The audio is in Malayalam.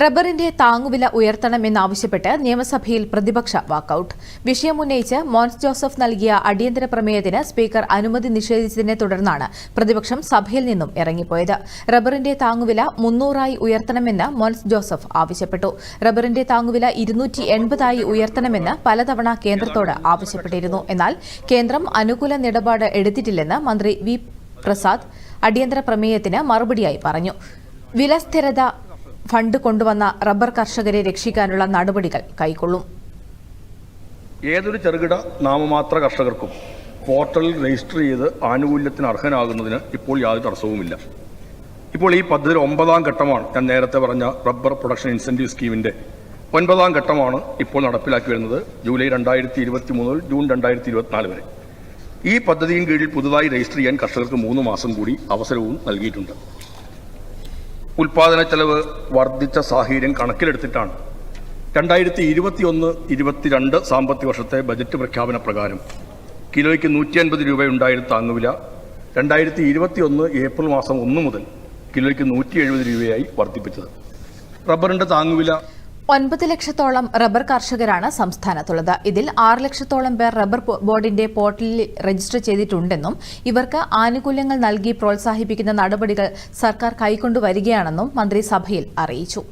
റബ്ബറിന്റെ താങ്ങുവില ഉയർത്തണമെന്നാവശ്യപ്പെട്ട് നിയമസഭയിൽ പ്രതിപക്ഷ വാക്കൌട്ട്. വിഷയമുന്നയിച്ച് മോൻസ് ജോസഫ് നൽകിയ അടിയന്തര പ്രമേയത്തിന് സ്പീക്കർ അനുമതി നിഷേധിച്ചതിനെ തുടർന്നാണ് പ്രതിപക്ഷം സഭയിൽ നിന്നും ഇറങ്ങിപ്പോയത്. റബ്ബറിന്റെ താങ്ങുവില 300 ഉയർത്തണമെന്ന് മോൻസ് ജോസഫ് ആവശ്യപ്പെട്ടു. റബ്ബറിന്റെ താങ്ങുവില 280 ഉയർത്തണമെന്ന് പലതവണ കേന്ദ്രത്തോട് ആവശ്യപ്പെട്ടിരുന്നു. എന്നാൽ കേന്ദ്രം അനുകൂല നിലപാട് എടുത്തിട്ടില്ലെന്ന് മന്ത്രി വി പ്രസാദ് അടിയന്തര പ്രമേയത്തിന് മറുപടിയായി പറഞ്ഞു. വിലസ്ഥിരത ഫണ്ട് കൊണ്ടുവന്ന റബ്ബർ കർഷകരെ രക്ഷിക്കാനുള്ള നടപടികൾ കൈക്കൊള്ളും. ഏതൊരു ചെറുകിട നാമമാത്ര കർഷകർക്കും പോർട്ടലിൽ രജിസ്റ്റർ ചെയ്ത് ആനുകൂല്യത്തിന് അർഹനാകുന്നതിന് ഇപ്പോൾ യാതൊരു തടസ്സവുമില്ല. ഇപ്പോൾ ഈ പദ്ധതി 9ാം ഘട്ടമാണ്. ഞാൻ നേരത്തെ പറഞ്ഞ റബ്ബർ പ്രൊഡക്ഷൻ ഇൻസെന്റീവ് സ്കീമിന്റെ 9ാം ഘട്ടമാണ് ഇപ്പോൾ നടപ്പിലാക്കി വരുന്നത്. ജൂലൈ 2023 മുതൽ ജൂൺ 2024 വരെ. ഈ പദ്ധതിயின் കീഴിൽ പുതുതായി രജിസ്റ്റർ ചെയ്യാൻ കർഷകർക്ക് 3 മാസം കൂടി അവസരവും നൽകിയിട്ടുണ്ട്. ഉൽപാദന ചെലവ് വർദ്ധിച്ച സാഹചര്യം കണക്കിലെടുത്തിട്ടാണ് 2021-22 സാമ്പത്തിക വർഷത്തെ ബജറ്റ് പ്രഖ്യാപന പ്രകാരം കിലോയ്ക്ക് 150 രൂപയുണ്ടായിരുന്ന താങ്ങുവില 2021 ഏപ്രിൽ മാസം 1 മുതൽ കിലോയ്ക്ക് 170 രൂപയായി വർദ്ധിപ്പിച്ചത്. റബ്ബറിന്റെ താങ്ങുവില 9 ലക്ഷത്തോളം റബ്ബർ കർഷകരാണ് സംസ്ഥാനത്തുള്ളത്. ഇതിൽ 6 ലക്ഷത്തോളം പേർ റബ്ബർ ബോർഡിന്റെ പോർട്ടലിൽ രജിസ്റ്റർ ചെയ്തിട്ടുണ്ടെന്നും ഇവർക്ക് ആനുകൂല്യങ്ങൾ നൽകി പ്രോത്സാഹിപ്പിക്കുന്ന നടപടികൾ സർക്കാർ കൈക്കൊണ്ടുവരികയാണെന്നും മന്ത്രി സഭയിൽ അറിയിച്ചു.